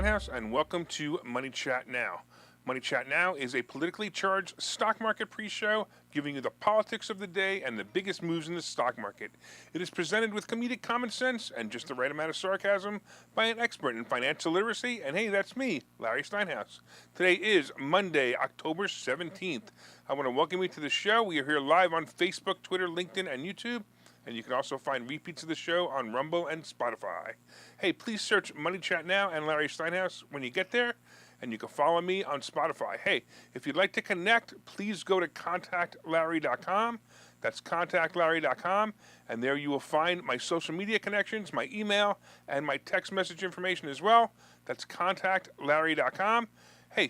Steinhouse, and welcome to Money Chat Now. Money Chat Now is a politically charged stock market pre-show giving you the politics of the day and the biggest moves in the stock market. It is presented with comedic common sense and just the right amount of sarcasm by an expert in financial literacy, and hey, that's me, Larry Steinhouse. Today is Monday, October 17th. I want to welcome you to the show. We are here live on Facebook, Twitter, LinkedIn, and YouTube. And you can also find repeats of the show on Rumble and Spotify. Hey, please search Money Chat Now and Larry Steinhouse when you get there, and you can follow me on Spotify. Hey, if you'd like to connect, please go to contactlarry.com. That's contactlarry.com, and there you will find my social media connections, my email, and my text message information as well. That's contactlarry.com. Hey,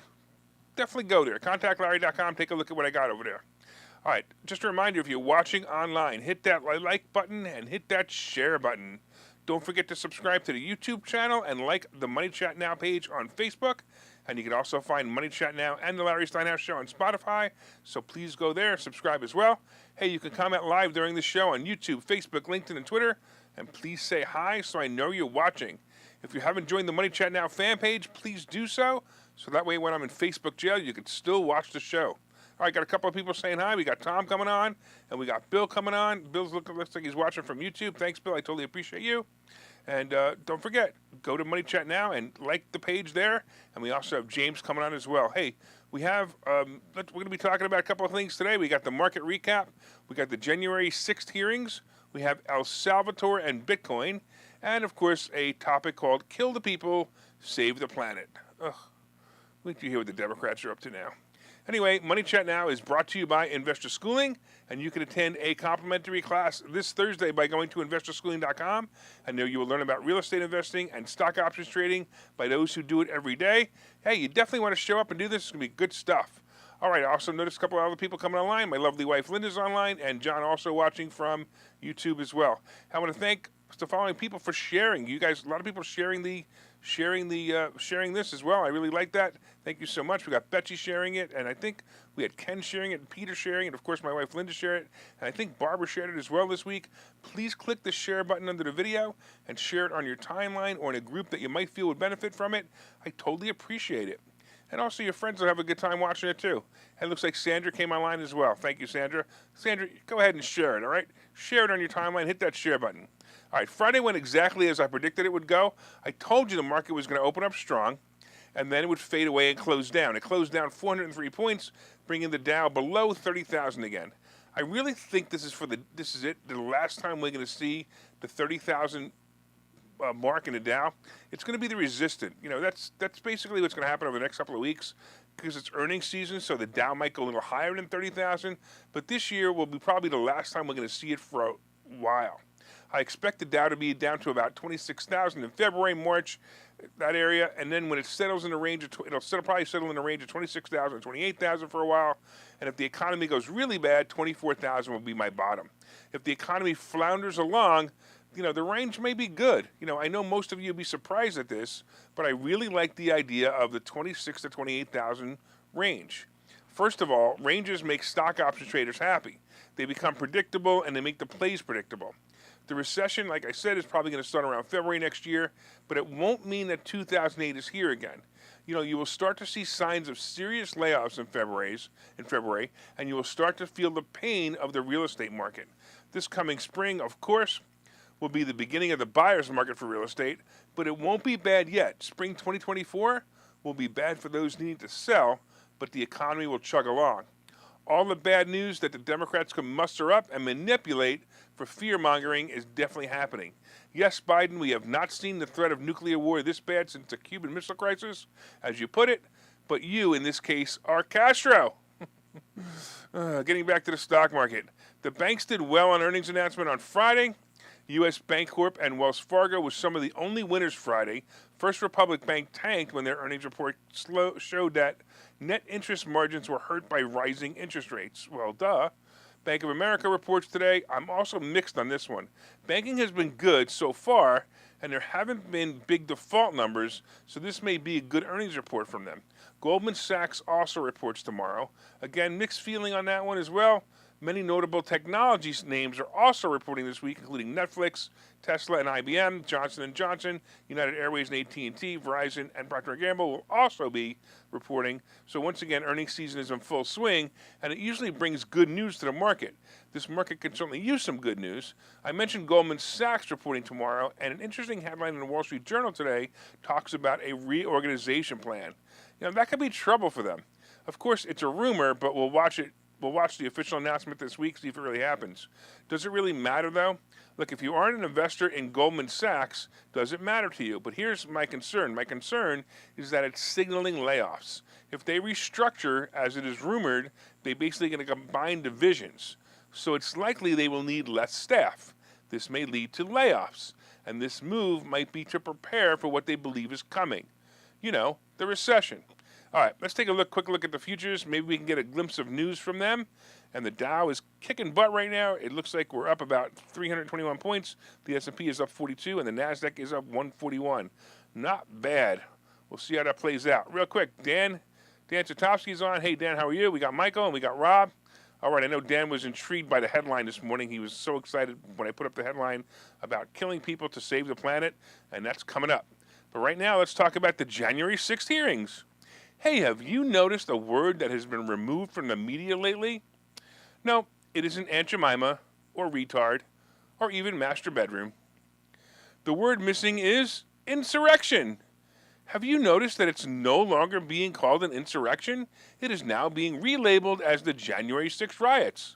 definitely go there. Contactlarry.com. Take a look at what I got over there. All right, just a reminder, if you're watching online, hit that like button and hit that share button. Don't forget to subscribe to the YouTube channel and like the Money Chat Now page on Facebook. And you can also find Money Chat Now and the Larry Steinhouse Show on Spotify. So please go there, subscribe as well. Hey, you can comment live during the show on YouTube, Facebook, LinkedIn, and Twitter. And please say hi so I know you're watching. If you haven't joined the Money Chat Now fan page, please do so. So that way when I'm in Facebook jail, you can still watch the show. All right, got a couple of people saying hi. We got Tom coming on, and we got Bill coming on. Bill's looks like he's watching from YouTube. Thanks, Bill. I totally appreciate you. And don't forget, go to Money Chat Now and like the page there. And we also have James coming on as well. Hey, we have, we're going to be talking about a couple of things today. We got the market recap. We got the January 6th hearings. We have El Salvador and Bitcoin. And, of course, a topic called Kill the People, Save the Planet. Ugh. Wait till you hear what the Democrats are up to now. Anyway, Money Chat Now is brought to you by Investor Schooling, and you can attend a complimentary class this Thursday by going to investorschooling.com, and there you will learn about real estate investing and stock options trading by those who do it every day. Hey, you definitely want to show up and do this. It's going to be good stuff. All right, I also noticed a couple of other people coming online. My lovely wife Linda's online, and John also watching from YouTube as well. I want to thank the following people for sharing. You guys, a lot of people sharing this as well. I really like that. Thank you so much. We got Betsy sharing it, and I think we had Ken sharing it, and Peter sharing it. Of course, my wife Linda shared it, and I think Barbara shared it as well this week. Please click the share button under the video and share it on your timeline or in a group that you might feel would benefit from it. I totally appreciate it. And also your friends will have a good time watching it too. And it looks like Sandra came online as well. Thank you, Sandra. Sandra, go ahead and share it, all right? Share it on your timeline. Hit that share button. All right, Friday went exactly as I predicted it would go. I told you the market was going to open up strong, and then it would fade away and close down. It closed down 403 points, bringing the Dow below 30,000 again. I really think this is it, the last time we're going to see the 30,000 mark in the Dow. It's going to be the resistance. You know, that's basically what's going to happen over the next couple of weeks because it's earnings season, so the Dow might go a little higher than 30,000. But this year will be probably the last time we're going to see it for a while. I expect the Dow to be down to about 26,000 in February, March, that area, and then when it settles in the range of, probably settle in the range of 26,000, 28,000 for a while, and if the economy goes really bad, 24,000 will be my bottom. If the economy flounders along, you know, the range may be good. You know, I know most of you will be surprised at this, but I really like the idea of the 26,000 to 28,000 range. First of all, ranges make stock option traders happy. They become predictable, and they make the plays predictable. The recession, like I said, is probably going to start around February next year, but it won't mean that 2008 is here again. You know, you will start to see signs of serious layoffs in February, and you will start to feel the pain of the real estate market. This coming spring, of course, will be the beginning of the buyer's market for real estate, but it won't be bad yet. Spring 2024 will be bad for those needing to sell, but the economy will chug along. All the bad news that the Democrats can muster up and manipulate for fear-mongering is definitely happening. Yes, Biden, we have not seen the threat of nuclear war this bad since the Cuban Missile Crisis, as you put it, but you, in this case, are Castro. Getting back to the stock market. The banks did well on earnings announcement on Friday. U.S. Bancorp and Wells Fargo was some of the only winners Friday. First Republic Bank tanked when their earnings report showed that net interest margins were hurt by rising interest rates. Well, duh. Bank of America reports today. I'm also mixed on this one. Banking has been good so far, and there haven't been big default numbers, so this may be a good earnings report from them. Goldman Sachs also reports tomorrow. Again, mixed feeling on that one as well. Many notable technology names are also reporting this week, including Netflix, Tesla, and IBM, Johnson & Johnson, United Airways, and AT&T, Verizon, and Procter & Gamble will also be reporting. So once again, earnings season is in full swing, and it usually brings good news to the market. This market can certainly use some good news. I mentioned Goldman Sachs reporting tomorrow, and an interesting headline in the Wall Street Journal today talks about a reorganization plan. That could be trouble for them. Of course, it's a rumor, but we'll watch it. We'll watch the official announcement this week, see if it really happens. Does it really matter, though? Look, if you aren't an investor in Goldman Sachs, does it matter to you? But here's my concern. My concern is that it's signaling layoffs. If they restructure, as it is rumored, they're basically going to combine divisions. So it's likely they will need less staff. This may lead to layoffs. And this move might be to prepare for what they believe is coming. The recession. All right, let's take a quick look at the futures. Maybe we can get a glimpse of news from them. And the Dow is kicking butt right now. It looks like we're up about 321 points. The S&P is up 42, and the NASDAQ is up 141. Not bad. We'll see how that plays out. Real quick, Dan Chatofsky's on. Hey, Dan, how are you? We got Michael and we got Rob. All right, I know Dan was intrigued by the headline this morning. He was so excited when I put up the headline about killing people to save the planet, and that's coming up. But right now, let's talk about the January 6th hearings. Hey, have you noticed a word that has been removed from the media lately? No, it isn't Aunt Jemima, or retard, or even master bedroom. The word missing is insurrection. Have you noticed that it's no longer being called an insurrection? It is now being relabeled as the January 6th riots.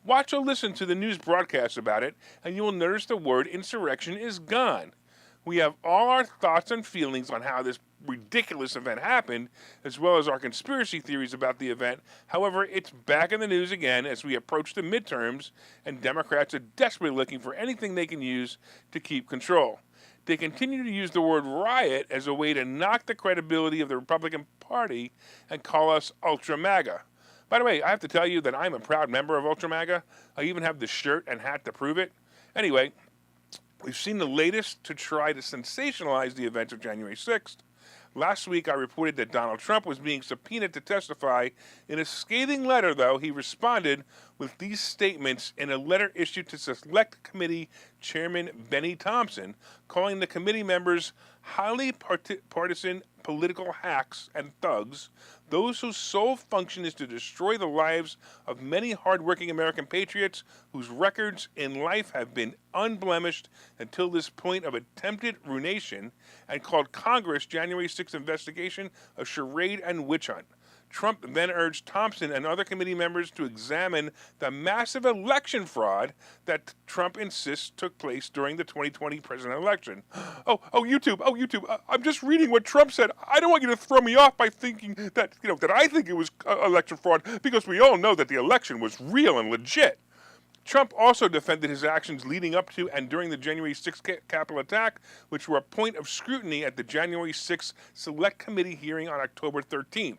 Watch or listen to the news broadcasts about it, and you will notice the word insurrection is gone. We have all our thoughts and feelings on how this ridiculous event happened, as well as our conspiracy theories about the event. However, it's back in the news again as we approach the midterms, and Democrats are desperately looking for anything they can use to keep control. They continue to use the word riot as a way to knock the credibility of the Republican Party and call us Ultra MAGA. By the way, I have to tell you that I'm a proud member of Ultra MAGA. I even have the shirt and hat to prove it. Anyway, we've seen the latest to try to sensationalize the events of January 6th. Last week, I reported that Donald Trump was being subpoenaed to testify. In a scathing letter, though, he responded with these statements in a letter issued to Select Committee Chairman Benny Thompson, calling the committee members highly partisan political hacks and thugs, those whose sole function is to destroy the lives of many hardworking American patriots whose records in life have been unblemished until this point of attempted ruination, and called Congress' January 6th investigation a charade and witch hunt. Trump then urged Thompson and other committee members to examine the massive election fraud that Trump insists took place during the 2020 presidential election. YouTube, I'm just reading what Trump said. I don't want you to throw me off by thinking that I think it was election fraud, because we all know that the election was real and legit. Trump also defended his actions leading up to and during the January 6th Capitol attack, which were a point of scrutiny at the January 6th Select Committee hearing on October 13th.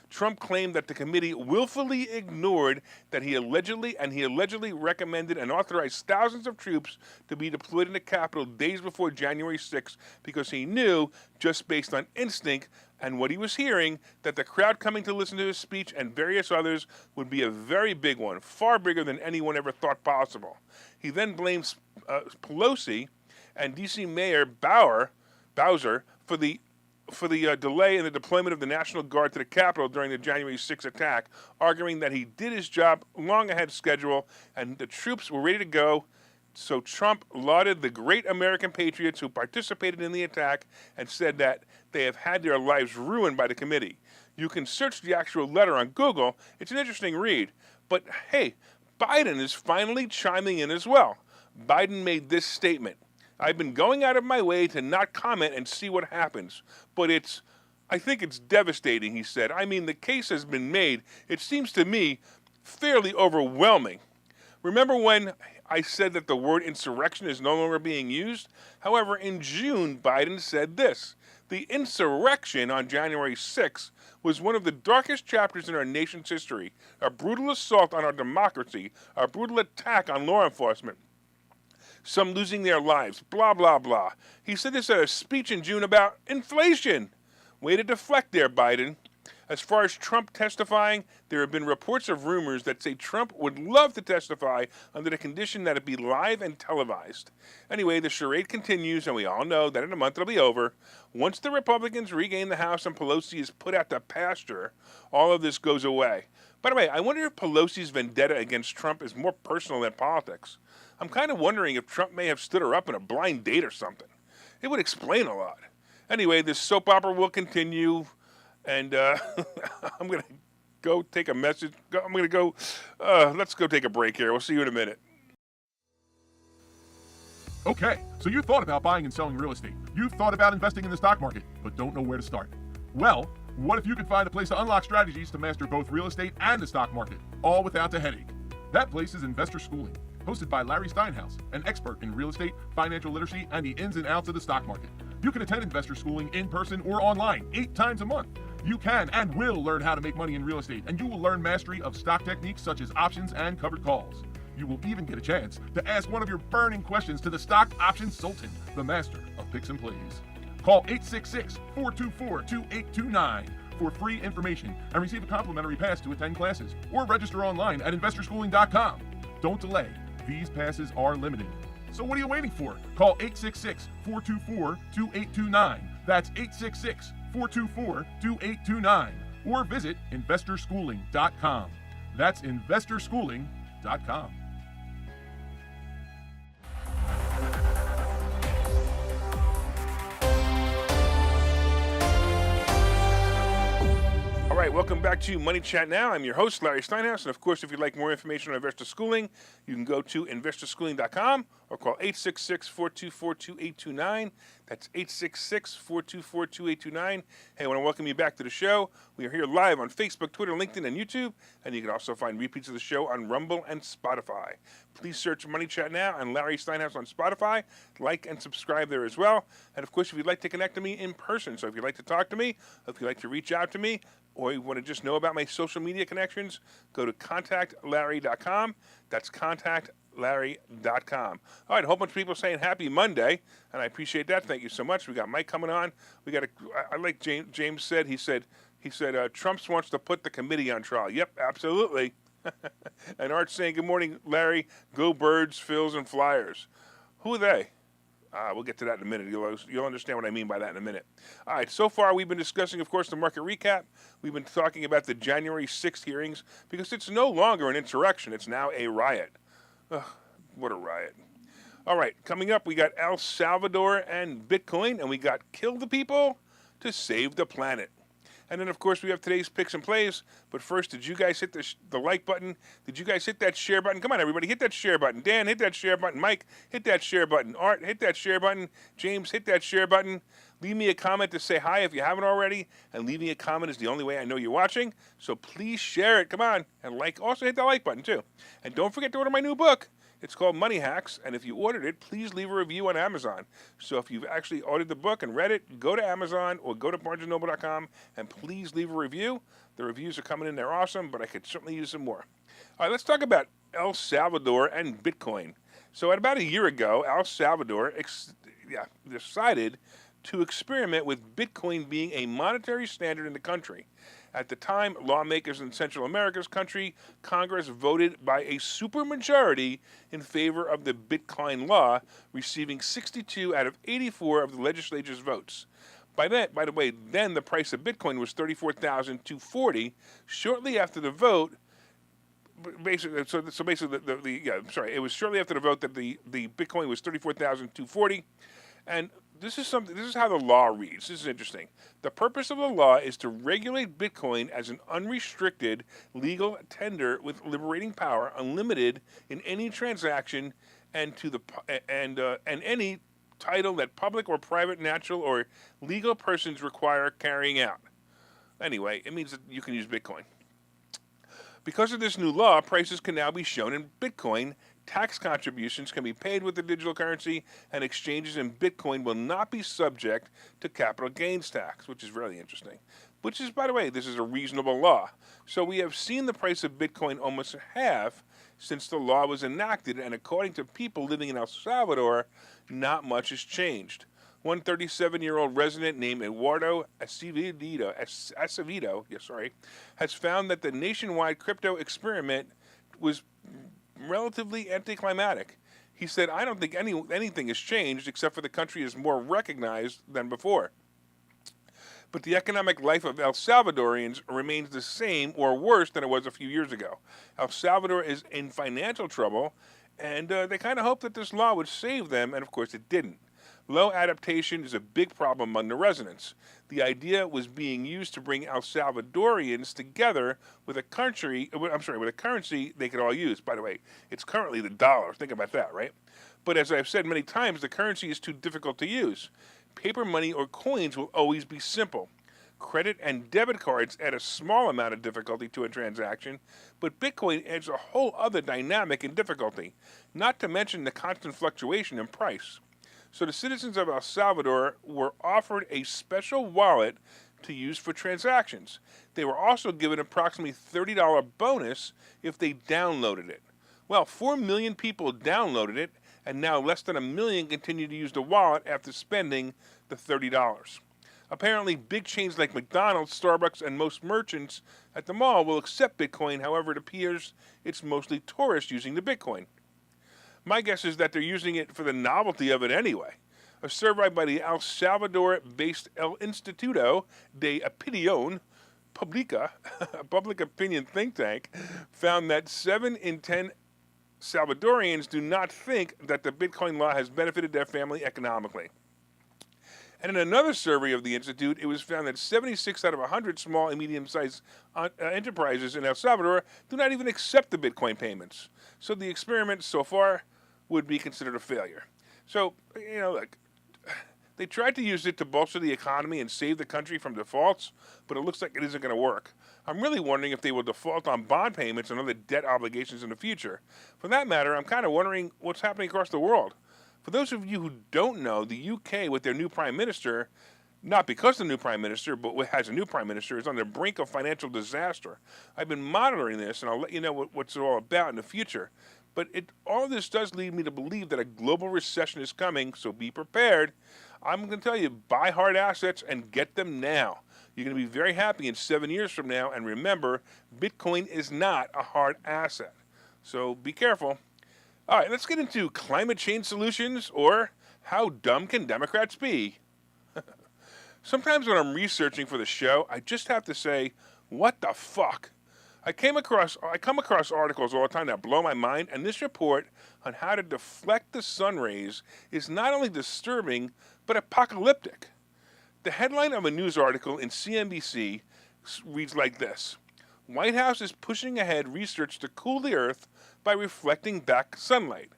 Trump claimed that the committee willfully ignored that he allegedly recommended and authorized thousands of troops to be deployed in the Capitol days before January 6th because he knew, just based on instinct and what he was hearing, that the crowd coming to listen to his speech and various others would be a very big one, far bigger than anyone ever thought possible. He then blames Pelosi and D.C. Mayor Bowser for the delay in the deployment of the National Guard to the Capitol during the January 6th attack, arguing that he did his job long ahead of schedule and the troops were ready to go. So Trump lauded the great American patriots who participated in the attack and said that they have had their lives ruined by the committee. You can search the actual letter on Google. It's an interesting read. But hey, Biden is finally chiming in as well. Biden made this statement: I've been going out of my way to not comment and see what happens, but I think it's devastating, he said. I mean, the case has been made. It seems to me fairly overwhelming. Remember when I said that the word insurrection is no longer being used? However, in June, Biden said this: the insurrection on January 6th was one of the darkest chapters in our nation's history, a brutal assault on our democracy, a brutal attack on law enforcement, some losing their lives, blah, blah, blah. He said this at a speech in June about inflation. Way to deflect there, Biden. As far as Trump testifying, there have been reports of rumors that say Trump would love to testify under the condition that it be live and televised. Anyway, the charade continues, and we all know that in a month it'll be over. Once the Republicans regain the House and Pelosi is put out to pasture, all of this goes away. By the way, I wonder if Pelosi's vendetta against Trump is more personal than politics. I'm kind of wondering if Trump may have stood her up in a blind date or something. It would explain a lot. Anyway, this soap opera will continue, and I'm going to go take a message. Let's go take a break here. We'll see you in a minute. Okay, so you thought about buying and selling real estate. You've thought about investing in the stock market, but don't know where to start. Well, what if you could find a place to unlock strategies to master both real estate and the stock market, all without the headache? That place is Investor Schooling, hosted by Larry Steinhouse, an expert in real estate, financial literacy, and the ins and outs of the stock market. You can attend Investor Schooling in person or online 8 times a month. You can and will learn how to make money in real estate, and you will learn mastery of stock techniques such as options and covered calls. You will even get a chance to ask one of your burning questions to the stock options sultan, the master of picks and plays. Call 866-424-2829 for free information and receive a complimentary pass to attend classes, or register online at investorschooling.com. Don't delay. These passes are limited. So what are you waiting for? Call 866-424-2829. That's 866-424-2829. Or visit investorschooling.com. That's investorschooling.com. All right, welcome back to Money Chat Now. I'm your host, Larry Steinhouse. And of course, if you'd like more information on Investor Schooling, you can go to investorschooling.com or call 866-424-2829. That's 866-424-2829. Hey, I want to welcome you back to the show. We are here live on Facebook, Twitter, LinkedIn, and YouTube. And you can also find repeats of the show on Rumble and Spotify. Please search Money Chat Now and Larry Steinhouse on Spotify. Like and subscribe there as well. And of course, if you'd like to connect to me in person, so if you'd like to talk to me, if you'd like to reach out to me, or you want to just know about my social media connections, go to contactlarry.com. That's contactlarry.com. All right, a whole bunch of people saying happy Monday, and I appreciate that. Thank you so much. We got Mike coming on. I like James said. He said Trump wants to put the committee on trial. Yep, absolutely. And Art's saying, good morning, Larry. Go Birds, Phils, and Flyers. Who are they? We'll get to that in a minute. You'll understand what I mean by that in a minute. All right, so far we've been discussing, of course, the market recap. We've been talking about the January 6th hearings because it's no longer an insurrection. It's now a riot. Ugh, what a riot. All right, coming up, we got El Salvador and Bitcoin, and we got Kill the People to Save the Planet. And then, of course, we have today's picks and plays. But first, did you guys hit the like button? Did you guys hit that share button? Come on, everybody, hit that share button. Dan, hit that share button. Mike, hit that share button. Art, hit that share button. James, hit that share button. Leave me a comment to say hi if you haven't already. And leaving a comment is the only way I know you're watching. So please share it. Come on. And like. Also hit that like button, too. And don't forget to order my new book. It's called Money Hacks, and if you ordered it, please leave a review on Amazon. So if you've actually ordered the book and read it, go to Amazon or go to BarnesandNoble.com and please leave a review. The reviews are coming in. They're awesome, but I could certainly use some more. All right, let's talk about El Salvador and Bitcoin. So about a year ago, El Salvador decided to experiment with Bitcoin being a monetary standard in the country. At the time, lawmakers in Central America's country, Congress voted by a supermajority in favor of the Bitcoin law, receiving 62 out of 84 of the legislature's votes. By the way, then the price of Bitcoin was $34,240. Shortly after the vote, it was shortly after the vote that the Bitcoin was $34,240, and this is how the law reads. This is interesting. The purpose of the law is to regulate Bitcoin as an unrestricted legal tender with liberating power, unlimited in any transaction, and any title that public or private, natural, or legal persons require carrying out. Anyway, it means that you can use Bitcoin. Because of this new law, prices can now be shown in Bitcoin. Tax contributions can be paid with the digital currency, and exchanges in Bitcoin will not be subject to capital gains tax, which is really interesting. Which is, by the way, this is a reasonable law. So we have seen the price of Bitcoin almost half since the law was enacted, and according to people living in El Salvador, not much has changed. One 37-year-old resident named Eduardo Acevedo, has found that the nationwide crypto experiment was relatively anticlimactic. He said, I don't think anything has changed except for the country is more recognized than before. But the economic life of El Salvadorians remains the same or worse than it was a few years ago. El Salvador is in financial trouble, and they kind of hoped that this law would save them, and of course it didn't. Low adaptation is a big problem among the residents. The idea was being used to bring El Salvadorians together with a currency they could all use. By the way, it's currently the dollar. Think about that, right? But as I've said many times, the currency is too difficult to use. Paper money or coins will always be simple. Credit and debit cards add a small amount of difficulty to a transaction, but Bitcoin adds a whole other dynamic and difficulty, not to mention the constant fluctuation in price. So the citizens of El Salvador were offered a special wallet to use for transactions. They were also given approximately $30 bonus if they downloaded it. Well, 4 million people downloaded it, and now less than 1 million continue to use the wallet after spending the $30. Apparently, big chains like McDonald's, Starbucks, and most merchants at the mall will accept Bitcoin. However, it appears it's mostly tourists using the Bitcoin. My guess is that they're using it for the novelty of it anyway. A survey by the El Salvador-based El Instituto de Opinión Pública, a public opinion think tank, found that 7 in 10 Salvadorians do not think that the Bitcoin law has benefited their family economically. And in another survey of the Institute, it was found that 76 out of 100 small and medium-sized enterprises in El Salvador do not even accept the Bitcoin payments. So the experiment so far would be considered a failure. So, look, they tried to use it to bolster the economy and save the country from defaults, but it looks like it isn't going to work. I'm really wondering if they will default on bond payments and other debt obligations in the future. For that matter, I'm kind of wondering what's happening across the world. For those of you who don't know, the UK with their new prime minister, not because the new prime minister, but has a new prime minister, is on the brink of financial disaster. I've been monitoring this, and I'll let you know what's it all about in the future. But all this does lead me to believe that a global recession is coming, so be prepared. I'm going to tell you, buy hard assets and get them now. You're going to be very happy in 7 years from now, and remember, Bitcoin is not a hard asset. So be careful. All right, let's get into climate change solutions, or how dumb can Democrats be? Sometimes when I'm researching for the show, I just have to say, what the fuck? I come across articles all the time that blow my mind, and this report on how to deflect the sun rays is not only disturbing, but apocalyptic. The headline of a news article in CNBC reads like this: White House is pushing ahead research to cool the earth by reflecting back sunlight.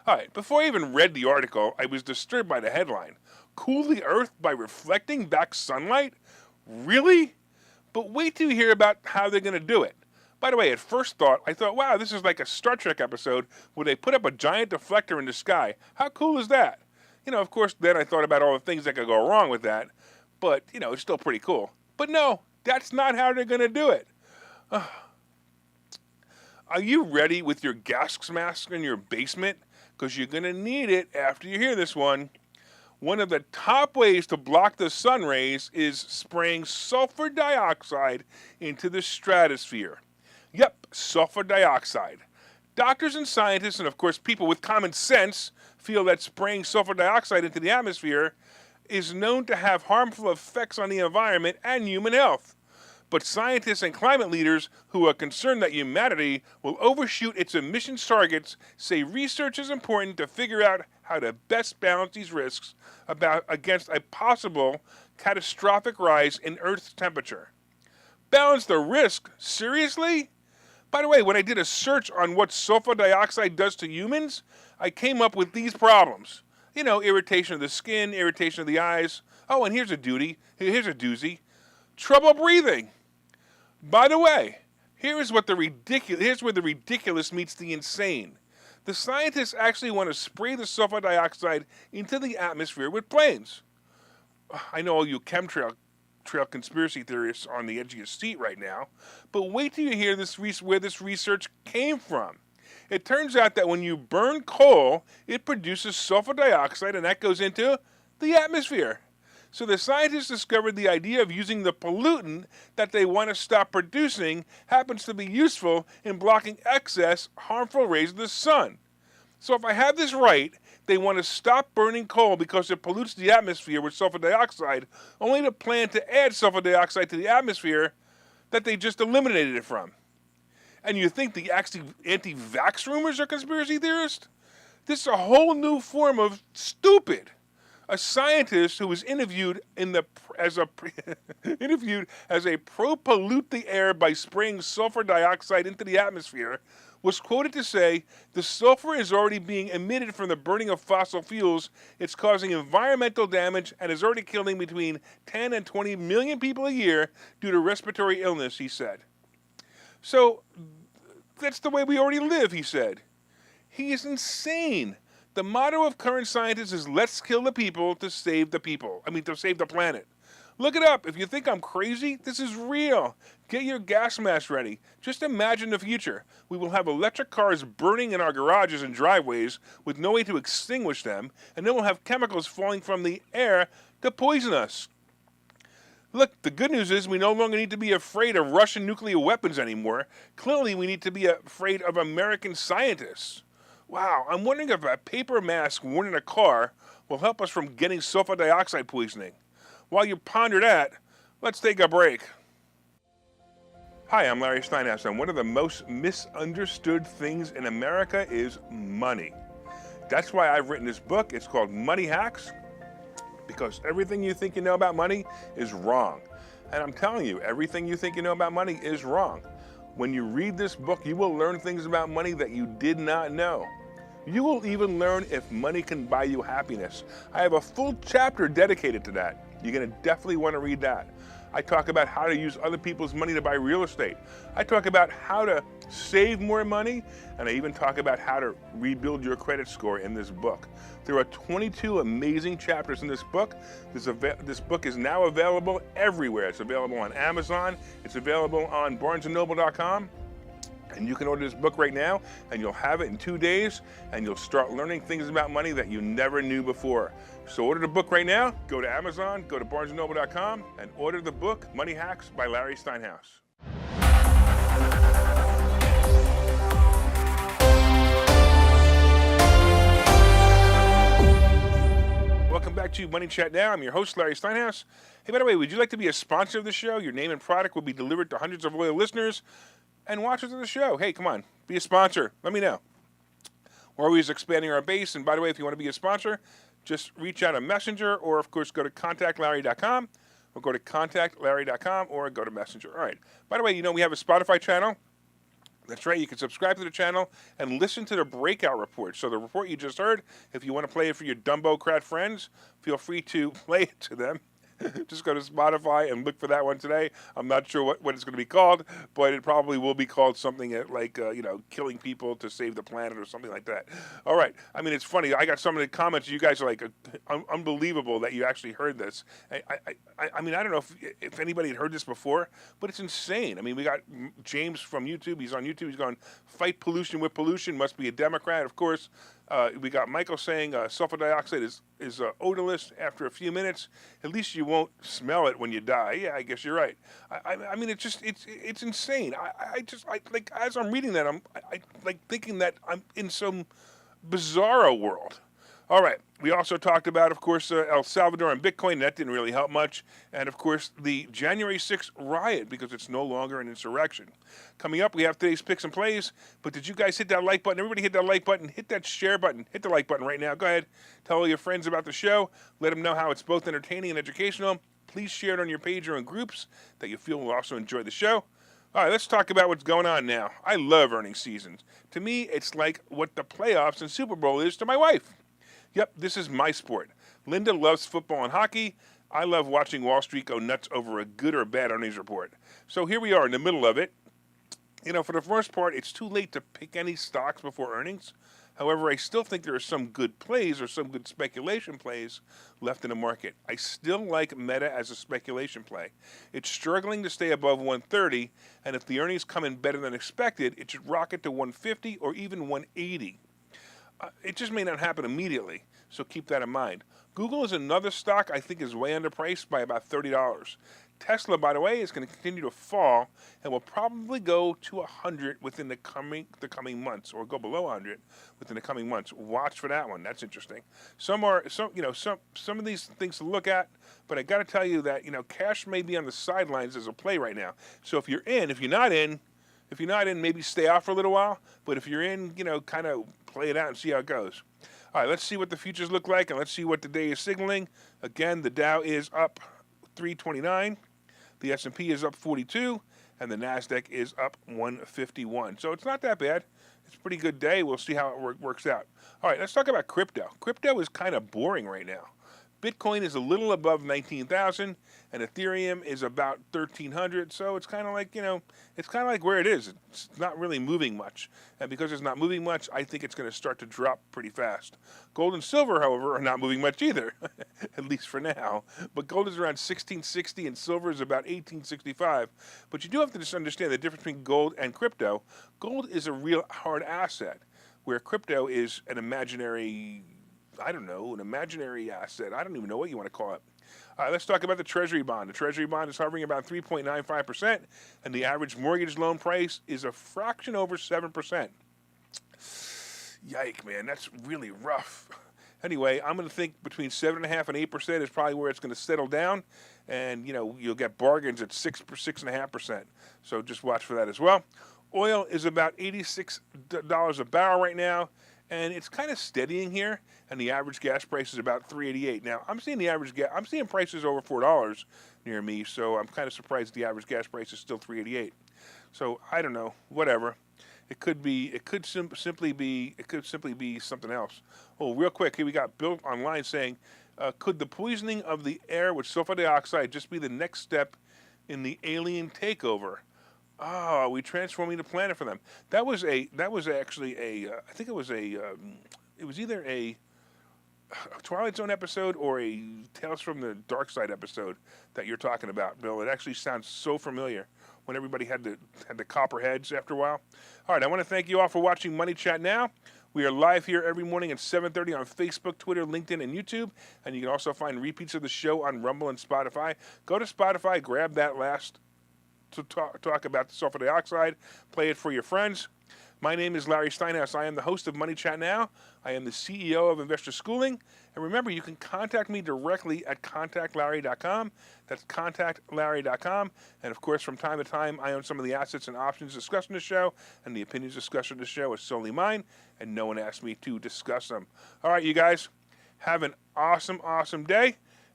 All right, before I even read the article, I was disturbed by the headline. Cool the earth by reflecting back sunlight? Really? But wait till you hear about how they're going to do it. By the way, at first thought, I thought, wow, this is like a Star Trek episode where they put up a giant deflector in the sky. How cool is that? Of course, then I thought about all the things that could go wrong with that. But, it's still pretty cool. But no, that's not how they're going to do it. Are you ready with your gas mask in your basement? Because you're going to need it after you hear this one. One of the top ways to block the sun rays is spraying sulfur dioxide into the stratosphere. Yep, sulfur dioxide. Doctors and scientists, and of course people with common sense, feel that spraying sulfur dioxide into the atmosphere is known to have harmful effects on the environment and human health. But scientists and climate leaders who are concerned that humanity will overshoot its emissions targets say research is important to figure out how to best balance these risks against a possible catastrophic rise in Earth's temperature. Balance the risk? Seriously? By the way, when I did a search on what sulfur dioxide does to humans, I came up with these problems. Irritation of the skin, irritation of the eyes. Oh, and here's a doozy. Trouble breathing. By the way, here's where the ridiculous meets the insane. The scientists actually want to spray the sulfur dioxide into the atmosphere with planes. I know all you chemtrail conspiracy theorists are on the edge of your seat right now, but wait till you hear where this research came from. It turns out that when you burn coal, it produces sulfur dioxide, and that goes into The atmosphere. So the scientists discovered the idea of using the pollutant that they want to stop producing happens to be useful in blocking excess harmful rays of the sun. So if I have this right, they want to stop burning coal because it pollutes the atmosphere with sulfur dioxide, only to plan to add sulfur dioxide to the atmosphere that they just eliminated it from. And you think the anti-vax rumors are conspiracy theorists? This is a whole new form of stupid. A scientist who was interviewed as a pro-pollute the air by spraying sulfur dioxide into the atmosphere was quoted to say, "The sulfur is already being emitted from the burning of fossil fuels. It's causing environmental damage and is already killing between 10 and 20 million people a year due to respiratory illness," he said. So that's the way we already live, he said. He is insane. The motto of current scientists is let's kill the people to save the people. To save the planet. Look it up. If you think I'm crazy, this is real. Get your gas mask ready. Just imagine the future. We will have electric cars burning in our garages and driveways with no way to extinguish them, and then we'll have chemicals falling from the air to poison us. Look, the good news is we no longer need to be afraid of Russian nuclear weapons anymore. Clearly, we need to be afraid of American scientists. Wow, I'm wondering if a paper mask worn in a car will help us from getting sulfur dioxide poisoning. While you ponder that, let's take a break. Hi, I'm Larry Steinhouse, and one of the most misunderstood things in America is money. That's why I've written this book. It's called Money Hacks, because everything you think you know about money is wrong. And I'm telling you, everything you think you know about money is wrong. When you read this book, you will learn things about money that you did not know. You will even learn if money can buy you happiness. I have a full chapter dedicated to that. You're going to definitely want to read that. I talk about how to use other people's money to buy real estate. I talk about how to save more money, and I even talk about how to rebuild your credit score in this book. There are 22 amazing chapters in this book. This book is now available everywhere. It's available on Amazon. It's available on barnesandnoble.com. And you can order this book right now, and you'll have it in 2 days, and you'll start learning things about money that you never knew before. So order the book right now. Go to Amazon, go to barnesandnoble.com, and order the book, Money Hacks by Larry Steinhouse. Welcome back to Money Chat Now. I'm your host, Larry Steinhouse. Hey, by the way, would you like to be a sponsor of the show? Your name and product will be delivered to hundreds of loyal listeners and watchers of the show. Hey, come on, be a sponsor. Let me know. We're always expanding our base. And by the way, if you want to be a sponsor, just reach out on Messenger, or of course, go to contactlarry.com, or go to contactlarry.com, or go to Messenger. All right. By the way, we have a Spotify channel. That's right. You can subscribe to the channel and listen to the breakout report. So the report you just heard, if you want to play it for your Dumbocrat friends, feel free to play it to them. Just go to Spotify and look for that one today. I'm not sure what it's going to be called, but it probably will be called something like, killing people to save the planet or something like that. All right. It's funny. I got some of the comments. You guys are like, unbelievable that you actually heard this. I don't know if anybody had heard this before, but it's insane. We got James from YouTube. He's on YouTube. He's going, fight pollution with pollution. Must be a Democrat, of course. We got Michael saying sulfur dioxide is odorless after a few minutes. At least you won't smell it when you die. Yeah, I guess you're right. It's insane. As I'm reading that, I'm thinking that I'm in some bizarro world. All right. We also talked about, of course, El Salvador and Bitcoin. That didn't really help much. And, of course, the January 6th riot, because it's no longer an insurrection. Coming up, we have today's picks and plays. But did you guys hit that like button? Everybody hit that like button. Hit that share button. Hit the like button right now. Go ahead. Tell all your friends about the show. Let them know how it's both entertaining and educational. Please share it on your page or in groups that you feel will also enjoy the show. All right, let's talk about what's going on now. I love earnings seasons. To me, it's like what the playoffs and Super Bowl is to my wife. Yep, this is my sport. Linda loves football and hockey. I love watching Wall Street go nuts over a good or bad earnings report. So here we are in the middle of it. For the most part, it's too late to pick any stocks before earnings. However, I still think there are some good plays or some good speculation plays left in the market. I still like Meta as a speculation play. It's struggling to stay above 130, and if the earnings come in better than expected, it should rocket to 150 or even 180. It just may not happen immediately, so keep that in mind. Google is another stock I think is way underpriced by about $30. Tesla, by the way, is going to continue to fall and will probably go to 100 within the coming months, or go below 100 within the coming months. Watch for that one. That's interesting. Some of these things to look at, but I got to tell you that cash may be on the sidelines as a play right now. So if you're not in, maybe stay out for a little while. But if you're in, kind of play it out and see how it goes. All right, let's see what the futures look like, and let's see what the day is signaling. Again, the Dow is up 329, the S&P is up 42, and the NASDAQ is up 151. So it's not that bad. It's a pretty good day. We'll see how it works out. All right, let's talk about crypto. Crypto is kind of boring right now. Bitcoin is a little above 19,000, and Ethereum is about 1,300. So it's kind of like, it's kind of like where it is. It's not really moving much. And because it's not moving much, I think it's going to start to drop pretty fast. Gold and silver, however, are not moving much either, at least for now. But gold is around 1,660, and silver is about 1,865. But you do have to just understand the difference between gold and crypto. Gold is a real hard asset, where crypto is an imaginary asset. I don't even know what you want to call it. Let's talk about the Treasury bond. The Treasury bond is hovering about 3.95%, and the average mortgage loan price is a fraction over 7%. Yike, man, that's really rough. Anyway, I'm going to think between 7.5% and 8% is probably where it's going to settle down, and you'll get bargains at 6.5%. So just watch for that as well. Oil is about $86 a barrel right now, and it's kind of steadying here, and the average gas price is about $3.88. Now, I'm seeing prices over $4 near me, so I'm kind of surprised the average gas price is still $3.88. So I don't know, whatever. It could simply be something else. Oh, real quick, here we got Bill online saying, could the poisoning of the air with sulfur dioxide just be the next step in the alien takeover? Oh, we transforming the planet for them. That was actually I think it was it was either a Twilight Zone episode or a Tales from the Dark Side episode that you're talking about, Bill. It actually sounds so familiar when everybody had the copper heads after a while. All right, I want to thank you all for watching Money Chat Now. We are live here every morning at 7:30 on Facebook, Twitter, LinkedIn, and YouTube. And you can also find repeats of the show on Rumble and Spotify. Go to Spotify, grab that last to talk about the sulfur dioxide, play it for your friends. My name is Larry Steinhouse. I am the host of Money Chat Now. I am the CEO of Investor Schooling. And remember, you can contact me directly at contactlarry.com. That's contactlarry.com. And of course, from time to time, I own some of the assets and options discussed in the show, and the opinions discussed in the show is solely mine, and no one asked me to discuss them. All right, you guys, have an awesome, awesome day.